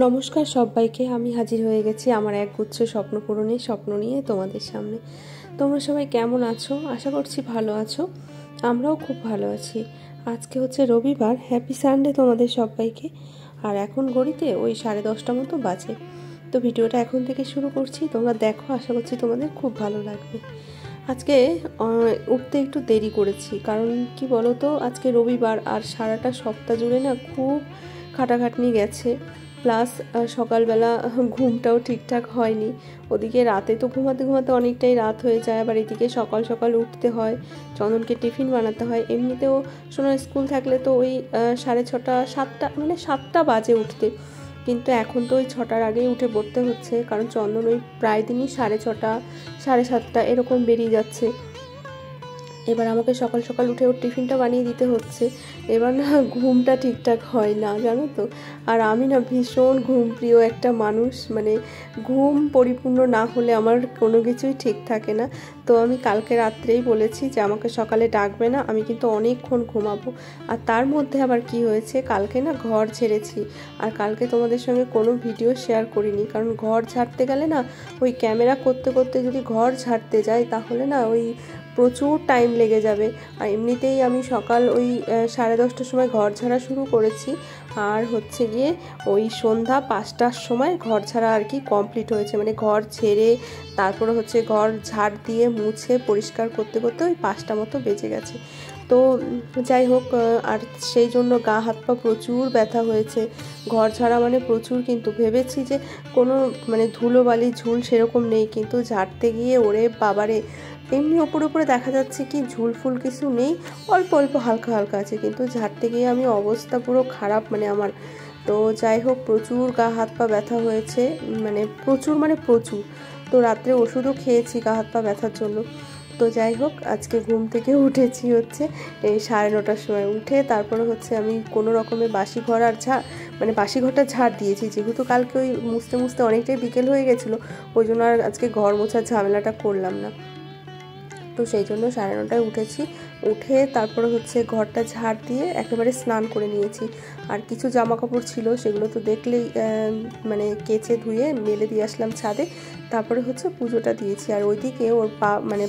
নমস্কার সবাইকে। আমি হাজির হয়ে গেছি আমার একগুচ্ছ স্বপ্ন পূরণের স্বপ্ন নিয়ে তোমাদের সামনে। তোমরা সবাই কেমন আছো? আশা করছি ভালো আছো। আমরাও খুব ভালো আছি। আজকে হচ্ছে রবিবার। হ্যাপি সানডে তোমাদের সবাইকে। আর এখন ঘড়িতে ওই 10:30 মতো বাজে। তো ভিডিওটা এখন থেকে শুরু করছি, তোমরা দেখো। আশা করছি তোমাদের খুব ভালো লাগবে। আজকে উঠতে একটু দেরি করেছি, কারণ কি বলো তো, আজকে রবিবার আর সারাটা সপ্তাহ জুড়ে না খুব খাটাখাটনি গেছে। প্লাস সকালবেলা ঘুমটাও ঠিকঠাক হয়নি। ওদিকে রাতে তো ঘুমাতে ঘুমাতে অনেকটাই রাত হয়ে যায়, আবার এদিকে সকাল সকাল উঠতে হয়, চন্দনকে টিফিন বানাতে হয়। এমনিতেও শোনো, স্কুল থাকলে তো ওই 6:30 7টা, মানে 7টা বাজে উঠতে, কিন্তু এখন তো ওই 6টার আগেই উঠে পড়তে হচ্ছে, কারণ চন্দন ওই প্রায় দিনই 6:30 7:30 এরকম বেরিয়ে যাচ্ছে। এবার আমাকে সকাল সকাল উঠে ওর টিফিনটা বানিয়ে দিতে হচ্ছে। এবার না ঘুমটা ঠিকঠাক হয় না, জানো তো। আর আমি না ভীষণ ঘুমপ্রিয় একটা মানুষ, মানে ঘুম পরিপূর্ণ না হলে আমার কোনো কিছুই ঠিক থাকে না। তো আমি কালকে রাত্রেই বলেছি যে আমাকে সকালে ডাকবে না, আমি কিন্তু অনেকক্ষণ ঘুমাবো। আর তার মধ্যে আবার কি হয়েছে, কালকে না ঘর ঝেড়েছি। আর কালকে তোমাদের সঙ্গে কোনো ভিডিও শেয়ার করিনি, কারণ ঘর ঝাড়তে গেলে না ওই ক্যামেরা করতে করতে যদি ঘর ঝাড়তে যাই তাহলে না ওই প্রচুর টাইম লেগে যাবে। আর এমনিতেই আমি সকাল ওই 10:30টার সময় ঘর ঝাড়া শুরু করেছি, আর হচ্ছে গিয়ে ওই সন্ধ্যা 5টার সময় ঘর ঝাড়া আর কি কমপ্লিট হয়েছে। মানে ঘর ঝেড়ে তারপরে হচ্ছে ঘর ঝাড় দিয়ে মুছে পরিষ্কার করতে করতে ওই 5টা মতো বেজে গেছে। তো যাই হোক, আর সেই জন্য গা হাত পা প্রচুর ব্যথা হয়েছে। ঘর ঝাড়া মানে প্রচুর, কিন্তু ভেবেছি যে কোনো মানে ধুলোবালি ঝুল সেরকম নেই, কিন্তু ঝাড়তে গিয়ে ওরে বাবারে, এমনি ওপরে উপরে দেখা যাচ্ছে কি ঝুল ফুল কিছু নেই, অল্প অল্প হালকা হালকা আছে, কিন্তু ঝাড়তে গিয়ে আমি অবস্থা পুরো খারাপ মানে আমার। তো যাই হোক, প্রচুর গা হাত পা ব্যথা হয়েছে, মানে প্রচুর। তো রাত্রে ওষুধও খেয়েছি গা হাত পা ব্যথার জন্য। তো যাই হোক, আজকে ঘুম থেকে উঠেছি হচ্ছে এই 9:30টার সময়। উঠে তারপরে হচ্ছে আমি কোনো রকমে বাসি ঘরটা ঝাড় দিয়েছি, যেহেতু কালকে ওই মুছতে মুছতে অনেকটাই বিকেল হয়ে গেছিলো, ওই জন্য আর আজকে ঘর মোছার ঝামেলাটা করলাম না। তো সেই জন্য 9:30টায় উঠেছি। উঠে তারপরে হচ্ছে ঘরটা ঝাড় দিয়ে একেবারে স্নান করে নিয়েছি। আর কিছু জামা কাপড় ছিল, সেগুলো তো দেখলেই মানে কেচে ধুয়ে মেলে দিয়ে আসলাম ছাদে। তারপরে হচ্ছে পুজোটা দিয়েছি। আর ওইদিকে ওর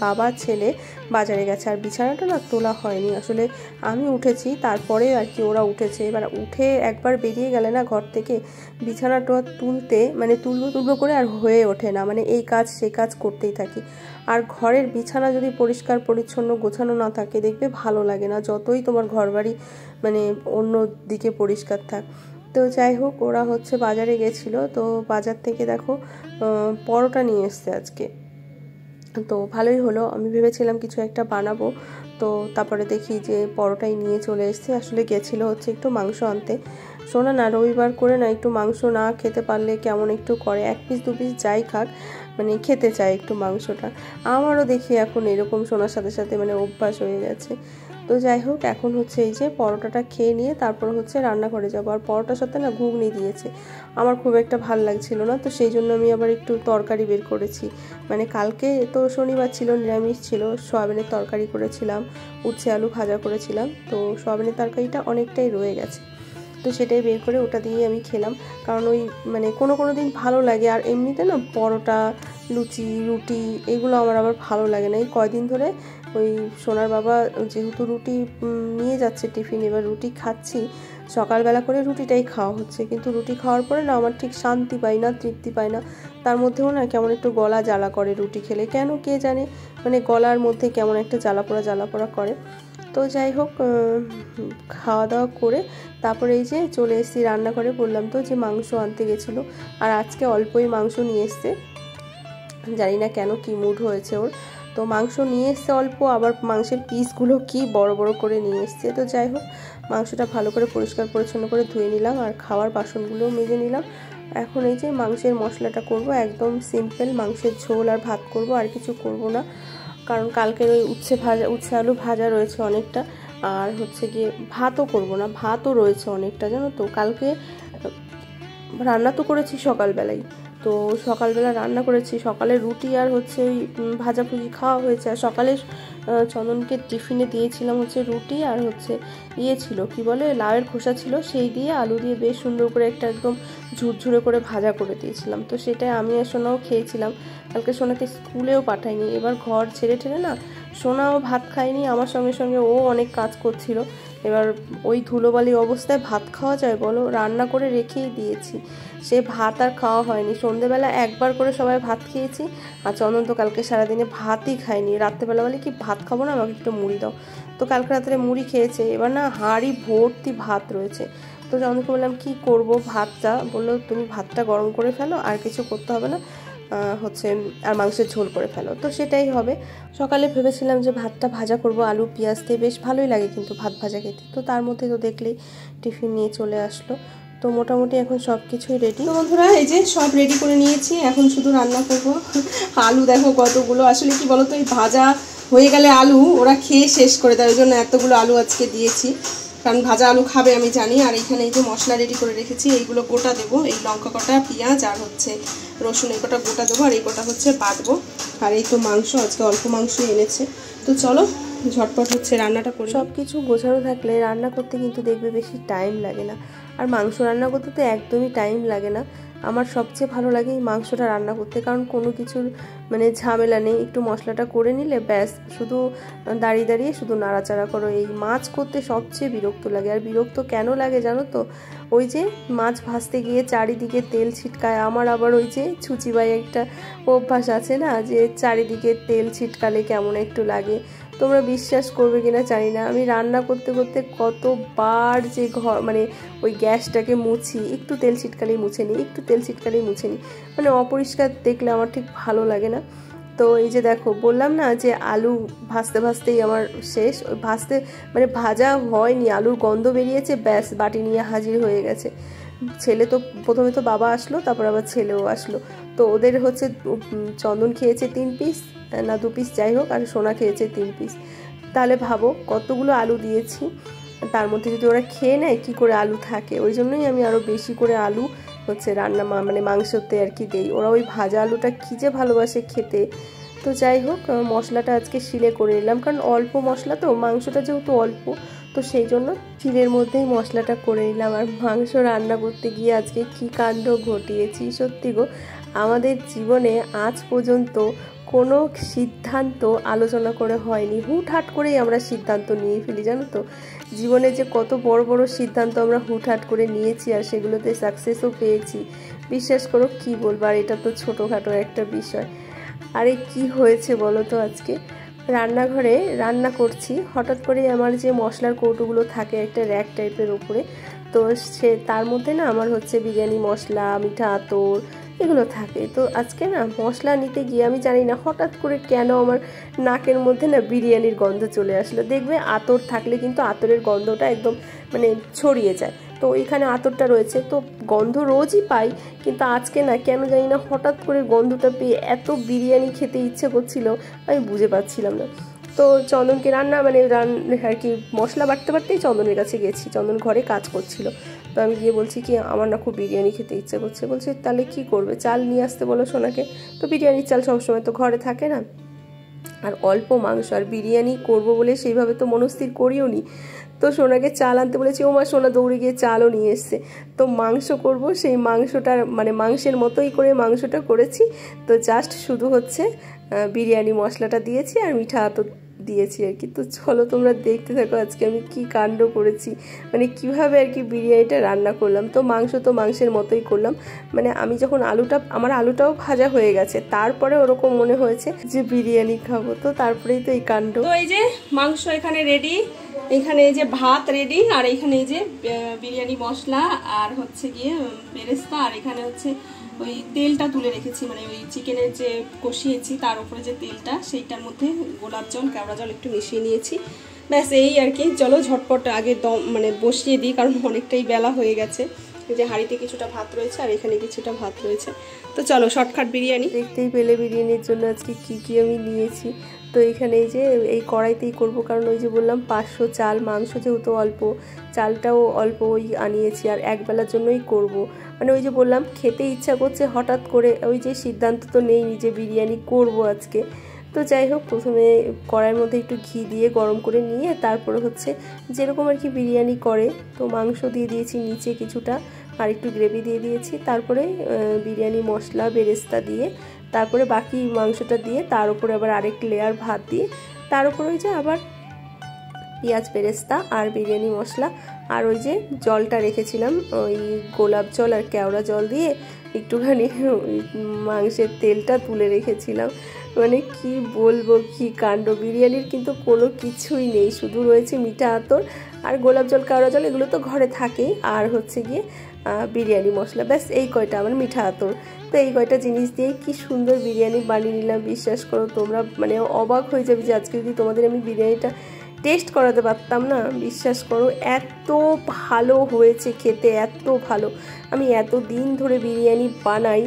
বাবা ছেলে বাজারে গেছে, আর বিছানাটা না তোলা হয়নি আসলে। আমি উঠেছি তারপরে আর কি ওরা উঠেছে। এবার উঠে একবার বেরিয়ে গেলে না ঘর থেকে, বিছানাটা তুলতে মানে তুলবো করে আর হয়ে ওঠে না, মানে এই কাজ সেই কাজ করতেই থাকি। আর ঘরের বিছানা যদি পরিষ্কার পরিচ্ছন্ন গোছানো না থাকে, দেখবে ভালো লাগে না, যতই তোমার ঘরবাড়ি মানে অন্য দিকে পরিষ্কার থাক। তো যাই হোক, ওরা হচ্ছে বাজারে গেছিলো, তো বাজার থেকে দেখো পরোটা নিয়ে এসছে আজকে। তো ভালোই হলো, আমি ভেবেছিলাম কিছু একটা বানাবো, তো তারপরে দেখি যে পরোটাই নিয়ে চলে এসছে। আসলে গেছিলো হচ্ছে একটু মাংস আনতে। শোনা না, রবিবার করে না একটু মাংস না খেতে পারলে কেমন একটু করে, 1 পিস 2 পিস যাই খাক, মানে খেতে চায় একটু মাংসটা। আমারও দেখি এখন এরকম শোনার সাথে সাথে মানে অভ্যাস হয়ে গেছে। তো যাই হোক, এখন হচ্ছে এই যে পরোটাটা খেয়ে নিয়ে তারপর হচ্ছে রান্নাঘরে যাবো। আর পরোটার সাথে না ঘুগনি দিয়েছে, আমার খুব একটা ভাল লাগছিল না, তো সেই জন্য আমি আবার একটু তরকারি বের করেছি। মানে কালকে তো শনিবার ছিল, নিরামিষ ছিল, সয়াবিনের তরকারি করেছিলাম, উচ্ছে আলু ভাজা করেছিলাম। তো সয়াবিনের তরকারিটা অনেকটাই রয়ে গেছে, তো সেটাই বের করে ওটা দিয়ে আমি খেলাম। কারণ ওই মানে কোনো দিন ভালো লাগে, আর এমনিতে না পরোটা লুচি রুটি এগুলো আমার আবার ভালো লাগে না। এই কয়দিন ধরে ওই সোনার বাবা যেহেতু রুটি নিয়ে যাচ্ছে টিফিন, এবার রুটি খাচ্ছি, সকালবেলা করে রুটিটাই খাওয়া হচ্ছে, কিন্তু রুটি খাওয়ার পরে না আমার ঠিক শান্তি পাই না, তৃপ্তি পাই না। তার মধ্যেও না কেমন একটু গলা জ্বালা করে রুটি খেলে, কেন কে জানে, মানে গলার মধ্যে কেমন একটা জ্বালা পোড়া করে। তো যাই হোক, খাওয়া দাওয়া করে তারপরে এই যে চলে এসেছি রান্নাঘরে। বললাম তো যে মাংস আনতে গেছিলো, আর আজকে অল্পই মাংস নিয়ে এসছে, জানি না কেন, কি মুড হয়েছে ওর। তো মাংস নিয়ে এসছে অল্প, আবার মাংসের পিসগুলো কি বড় বড় করে নিয়ে এসছে। তো যাই হোক, মাংসটা ভালো করে পরিষ্কার পরিচ্ছন্ন করে ধুয়ে নিলাম, আর খাওয়ার বাসনগুলোও মেজে নিলাম। এখন এই যে মাংসের মশলাটা করব, একদম সিম্পল মাংসের ঝোল আর ভাত করব, আর কিছু করব না। কারণ কালকের ওই উচ্ছে আলু ভাজা রয়েছে অনেকটা, আর হচ্ছে গিয়ে ভাতও করব না, ভাতও রয়েছে অনেকটা, জানো তো। কালকে রান্না তো করেছি সকালবেলায়, তো সকালবেলা রান্না করেছি, সকালে রুটি আর হচ্ছে ওই ভাজাভুজি খাওয়া হয়েছে। আর সকালে চন্দনকে টিফিনে দিয়েছিলাম হচ্ছে রুটি আর হচ্ছে ছিল কি বলে লাউয়ের খোসা ছিল, সেই দিয়ে আলু দিয়ে বেশ সুন্দর করে একটা একদম ঝুরঝুরে করে ভাজা করে দিয়েছিলাম। তো সেটাই আমি আর সোনাও খেয়েছিলাম। কালকে সোনাকে স্কুলেও পাঠাইনি, এবার ঘর ছেড়ে ঠেড়ে না সোনাও ভাত খায়নি, আমার সঙ্গে সঙ্গে ও অনেক কাজ করছিল। এবার ওই ধুলোবালি অবস্থায় ভাত খাওয়া যায় বলো? রান্না করে রেখেই দিয়েছি, সে ভাত আর খাওয়া হয়নি। সন্ধেবেলা একবার করে সবাই ভাত খেয়েছি, আর চন্দন তো কালকে সারাদিনে ভাতই খায়নি। রাত্রেবেলা বলে কি ভাত খাবো না, আমাকে একটু মুড়ি দাও। তো কালকে রাত্রে মুড়ি খেয়েছে, এবার না হাঁড়ি ভর্তি ভাত রয়েছে। তো চন্দনকে বললাম কি করব ভাতটা, বললো তুমি ভাতটা গরম করে ফেলো, আর কিছু করতে হবে না, হচ্ছে আর মাংসের ঝোল করে ফেলো। তো সেটাই হবে। সকালে ভেবেছিলাম যে ভাতটা ভাজা করব আলু পেঁয়াজ দিয়ে, বেশ ভালোই লাগে কিন্তু ভাত ভাজা খেতে। তো তার মধ্যে তো দেখলেই টিফিন নিয়ে চলে আসলো। তো মোটামুটি এখন সব কিছুই রেডি। তো বন্ধুরা এই যে সব রেডি করে নিয়েছি, এখন শুধু রান্না করব। আলু দেখো কতগুলো, আসলে কি বলতো এই ভাজা হয়ে গেলে আলু ওরা খেয়ে শেষ করে দেয়, ওই জন্য এতগুলো আলু আজকে দিয়েছি, কারণ ভাজা আলু খাবে আমি জানি। আর এখানে এই যে মশলা রেডি করে রেখেছি, এইগুলো গোটা দেবো, এই লঙ্কা কটা পেঁয়াজ আর হচ্ছে রসুন এই কটা গোটা দেবো, আর এই কটা হচ্ছে বাটবো। আর এই তো মাংস, আজকে অল্প মাংসই এনেছে। তো চলো ঝটপট হচ্ছে রান্নাটা করি। সব কিছু গোছানো থাকলে রান্না করতে কিন্তু দেখবে বেশি টাইম লাগে না, আর মাংস রান্না করতে তো একদমই টাইম লাগে না। আমার সবচেয়ে ভালো লাগে এই মাংসটা রান্না করতে, কারণ কোনো কিছুর মানে ঝামেলা নেই, একটু মশলাটা করে নিলে ব্যাস, শুধু দাঁড়িয়ে দাঁড়িয়ে শুধু নাড়াচাড়া করো। এই মাছ করতে সবচেয়ে বিরক্ত লাগে। আর বিরক্ত কেন লাগে জানো তো? ওই যে মাছ ভাজতে গিয়ে চারিদিকে তেল ছিটকায়, আমার আবার ওই যে ছুচিবাই একটা অভ্যাস আছে না, যে চারিদিকে তেল ছিটকালে কেমন একটু লাগে। তোমরা বিশ্বাস করবে কিনা জানি না, আমি রান্না করতে করতে কতবার যে ঘর মানে ওই গ্যাসটাকে মুছি, একটু তেল ছিটকালেই মুছে নিই, একটু তেল ছিটকালেই মুছে নিই, মানে অপরিষ্কার দেখলে আমার ঠিক ভালো লাগে না। তো এই যে দেখো বললাম না যে আলু ভাজতে ভাজতেই আমার শেষ, ওই ভাজতে মানে ভাজা হয়নি, আলুর গন্ধ বেরিয়েছে, ব্যাস বাটি নিয়ে হাজির হয়ে গেছে। ছেলে তো প্রথমে তো বাবা আসলো, তারপর আবার ছেলেও আসলো। তো ওদের হচ্ছে চন্দন খেয়েছে 3 পিস না 2 পিস যাই হোক, আর সোনা খেয়েছে 3 পিস। তাহলে ভাবো কতগুলো আলু দিয়েছি, তার মধ্যে যদি ওরা খেয়ে নেয় কি করে আলু থাকে। ওই জন্যই আমি আরও বেশি করে আলু হচ্ছে রান্না মানে মাংসতে আর কি দেই। ওরা ওই ভাজা আলুটা কী যে ভালোবাসে খেতে। তো যাই হোক মশলাটা আজকে শিলে করে নিলাম, কারণ অল্প মশলা তো, মাংসটা যেহেতু অল্প, তো সেই জন্য শিলের মধ্যেই মশলাটা করে নিলাম। আর মাংস রান্না করতে গিয়ে আজকে কী কাণ্ড ঘটিয়েছি সত্যি গো। আমাদের জীবনে আজ পর্যন্ত কোনো সিদ্ধান্ত আলোচনা করে হয়নি, হুটহাট করেই আমরা সিদ্ধান্ত নিয়ে ফেলি জানো তো। জীবনে যে কত বড় বড় সিদ্ধান্ত আমরা হুটহাট করে নিয়েছি, আর সেগুলোতে সাকসেসও পেয়েছি, বিশ্বাস করো কি বলবো। আর এটা তো ছোটোখাটো একটা বিষয়। আরে কি হয়েছে বলো তো, আজকে রান্নাঘরে রান্না করছি, হঠাৎ করে আমার যে মশলার কৌটোগুলো থাকে একটা র্যাক টাইপের উপরে, তো সে তার মধ্যে না আমার হচ্ছে বিরিয়ানি মশলা, মিঠা আতর এগুলো থাকে। তো আজকে না মশলা নিতে গিয়ে আমি জানি না হঠাৎ করে কেন আমার নাকের মধ্যে না বিরিয়ানির গন্ধ চলে আসলো। দেখবে আতর থাকলে কিন্তু আতরের গন্ধটা একদম মানে ছড়িয়ে যায়, তো এখানে আতরটা রয়েছে, তো গন্ধ রোজই পাই, কিন্তু আজকে না কেন জানি না হঠাৎ করে গন্ধটা পেয়ে এত বিরিয়ানি খেতে ইচ্ছে করছিল, আমি বুঝে পাচ্ছিলাম না। তো চন্দনকে মানে আর কি মশলা বাটতে বাটতেই চন্দনের কাছে গেছি, চন্দন ঘরে কাজ করছিল। তো আমি গিয়ে বলছি কি আমার না খুব বিরিয়ানি খেতে ইচ্ছে করছে। বলছে তাহলে কি করবে, চাল নিয়ে আসতে বলো সোনাকে। তো বিরিয়ানির চাল সবসময় তো ঘরে থাকে না, আর অল্প মাংস, আর বিরিয়ানি করব বলে সেইভাবে তো মনস্থির করিও নি। তো সোনাকে চাল আনতে বলেছি, ও মা সোনা দৌড়ে গিয়ে চালও নিয়ে এসছে। তো মাংস করব, সেই মাংসটার মানে মাংসের মতোই করে মাংসটা করেছি। তো জাস্ট শুধু হচ্ছে বিরিয়ানি মশলাটা দিয়েছি আর মিঠা আতর দিয়েছি আর কি। তো চলো তোমরা দেখতে থাকো আজকে আমি কি কাণ্ড করেছি, মানে কিভাবে আর কি বিরিয়ানিটা রান্না করলাম। তো মাংসের মতোই করলাম, মানে আমি যখন আমার আলুটাও ভাজা হয়ে গেছে, তারপরে ওরকম মনে হয়েছে যে বিরিয়ানি খাবো। তো তারপরেই তো এই কাণ্ড। তো এই যে মাংস এখানে রেডি, এখানে এই যে ভাত রেডি, আর এখানে এই যে বিরিয়ানি মশলা আর হচ্ছে গিয়ে বেরেস্তা, আর এখানে হচ্ছে ওই তেলটা তুলে রেখেছি, মানে ওই চিকেনের যে কষিয়েছি তার উপরে যে তেলটা, সেইটার মধ্যে গোলাপ জল কেওড়া জল একটু মিশিয়ে নিয়েছি, ব্যাস এই আর কি। চলো ঝটপট আগে মানে বসিয়ে দিই, কারণ অনেকটাই বেলা হয়ে গেছে। এই যে হাঁড়িতে কিছুটা ভাত রয়েছে আর এখানে কিছুটা ভাত রয়েছে। তো চলো শর্টকাট বিরিয়ানি। দেখতেই পেলে বিরিয়ানির জন্য আজকে কি কি আমি নিয়েছি। তো এখানে এই যে এই কড়াইতেই করব, কারণ ওই যে বললাম 500 চাল, মাংস যেহেতু অল্প, চালটাও অল্প ওই আনিয়েছি, আর একবেলার জন্যই করব। মানে ওই যে বললাম খেতে ইচ্ছা করছে হঠাৎ করে, ওই যে সিদ্ধান্ত তো নেইনি যে বিরিয়ানি করব আজকে। তো যাই হোক, প্রথমে কড়াইয়ের মধ্যে একটু ঘি দিয়ে গরম করে নিয়ে তারপরে হচ্ছে যেরকম আর কি বিরিয়ানি করে, তো মাংস দিয়ে দিয়েছি নিচে কিছুটা, আর একটু গ্রেভি দিয়ে দিয়েছি, তারপরে বিরিয়ানি মশলা বেরেস্তা দিয়ে তারপরে বাকি মাংসটা দিয়ে তার উপরে আবার আরেক লেয়ার ভাত দিয়ে তার উপরে ওই যে আবার পেঁয়াজ বেরেস্তা আর বিরিয়ানি মশলা, আর ওই যে জলটা রেখেছিলাম ওই গোলাপ জল আর কেওড়া জল দিয়ে একটুখানি মাংসের তেলটা তুলে রেখেছিলাম। মানে কি বলবো, কি কাণ্ড! বিরিয়ানির কিন্তু কোনো কিছুই নেই, শুধু রয়েছে মিঠা আতর আর গোলাপ জল কেওড়া জল, এগুলো তো ঘরে থাকেই, আর হচ্ছে গিয়ে বিরিয়ানি মশলা, ব্যাস এই কয়টা, আমার মিঠা আতর। তো এই কয়টা জিনিস দিয়ে কি সুন্দর বিরিয়ানি বানিয়ে নিলাম, বিশ্বাস করো তোমরা মানে অবাক হয়ে যাবে যে আজকে যদি তোমাদের আমি বিরিয়ানিটা টেস্ট করাতে পারতাম না, বিশ্বাস করো এত ভালো হয়েছে খেতে, এত ভালো। আমি এত দিন ধরে বিরিয়ানি বানাই,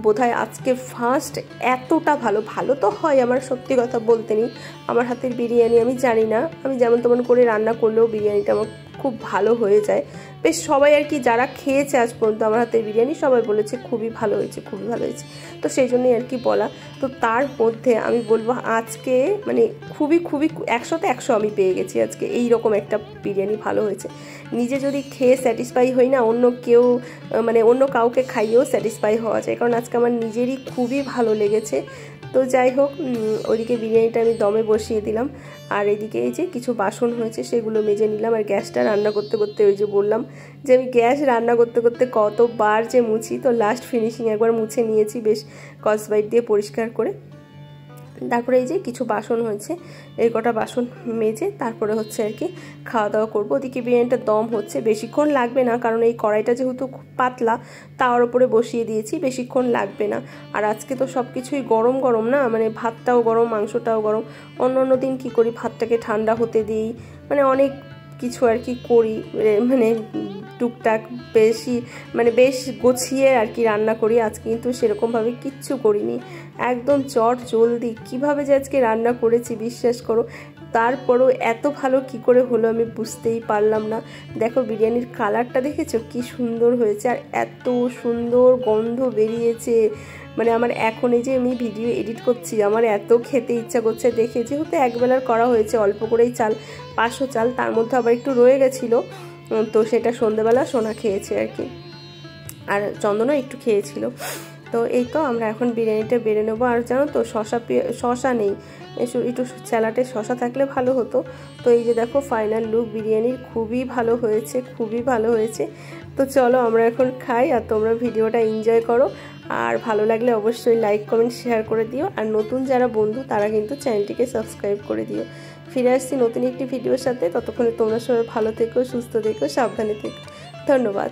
বোধহয় আজকে ফার্স্ট এতটা ভালো। ভালো তো হয়, আমার সত্যি কথা বলতে নেই, আমার হাতের বিরিয়ানি আমি জানি না, আমি যেমন তেমন করে রান্না করলেও বিরিয়ানিটা আমার খুব ভালো হয়ে যায়। বেশ সবাই আর কি যারা খেয়েছে আজ পর্যন্ত আমার হাতের বিরিয়ানি সবাই বলেছে খুবই ভালো হয়েছে, খুবই ভালো হয়েছে। তো সেই জন্যই আর কি বলা। তো তার মধ্যে আমি বলবো আজকে মানে খুবই খুবই 100তে 100 আমি পেয়ে গেছি আজকে, এই রকম একটা বিরিয়ানি ভালো হয়েছে। নিজে যদি খেয়ে স্যাটিসফাই হই না, অন্য কেউ মানে অন্য কাউকে খাইয়েও স্যাটিসফাই হওয়া যায়, কারণ আজকে আমার নিজেরই খুবই ভালো লেগেছে। তো যাই হোক, ওইদিকে বিরিয়ানিটা আমি দমে বসিয়ে দিলাম, আর এদিকে এই যে কিছু বাসন হয়েছে সেগুলো মেজে নিলাম। আর গ্যাসটা রান্না করতে করতে ওই যে বললাম যে আমি গ্যাস রান্না করতে করতে কতবার যে মুছি, তো লাস্ট ফিনিশিং একবার মুছে নিয়েছি বেশ স্কচব্রাইট দিয়ে পরিষ্কার করে। তারপরে এই যে কিছু বাসন হয়েছে, এই কটা বাসন মেজে তারপরে হচ্ছে আর কি খাওয়া দাওয়া করবো। ওদিকে বিরিয়ানিটা দম হচ্ছে, বেশিক্ষণ লাগবে না, কারণ এই কড়াইটা যেহেতু পাতলা তার উপরে বসিয়ে দিয়েছি, বেশিক্ষণ লাগবে না। আর আজকে তো সব কিছুই গরম গরম না, মানে ভাতটাও গরম, মাংসটাও গরম। অন্য দিন কি করি, ভাতটাকে ঠান্ডা হতে দিই, মানে অনেক কিছু আর কি করি, মানে টুকটাক বেশি মানে বেশ গোছিয়ে আর কি রান্না করি। আজকে কিন্তু সেরকমভাবে কিচ্ছু করিনি, একদম চট জলদি কিভাবে যে আজকে রান্না করেছি বিশ্বাস করো। তারপরও এত ভালো কি করে হলো আমি বুঝতেই পারলাম না। দেখো বিরিয়ানির কালারটা দেখেছো কি সুন্দর হয়েছে, আর এত সুন্দর গন্ধ বেরিয়েছে। মানে আমার এখন এই যে আমি ভিডিও এডিট করছি, আমার এত খেতে ইচ্ছা করছে দেখে, যেহেতু একবেলার করা হয়েছে, অল্প করেই চাল, 500 চাল, তার মধ্যে আবার একটু রয়ে গেছিলো, তো সেটা সন্ধ্যেবেলা সোনা খেয়েছে আর কি, আর চন্দনও একটু খেয়েছিল। তো এই তো আমরা এখন বিরিয়ানিটা বেড়ে নেবো। আর জানো তো শশা নেই, একটু স্যালাডে শশা থাকলে ভালো হতো। তো এই যে দেখো ফাইনাল লুক বিরিয়ানির, খুবই ভালো হয়েছে, খুবই ভালো হয়েছে। তো চলো আমরা এখন খাই, আর তোমরা ভিডিওটা এনজয় করো, আর ভালো লাগলে অবশ্যই লাইক কমেন্ট শেয়ার করে দিও, আর নতুন যারা বন্ধু তারা কিন্তু চ্যানেলটিকে সাবস্ক্রাইব করে দিও। ফিরে আসছি নতুন একটি ভিডিওর সাথে, ততক্ষণে তোমরা সবাই ভালো থেকো, সুস্থ থেকো, সাবধানে থেকো। ধন্যবাদ।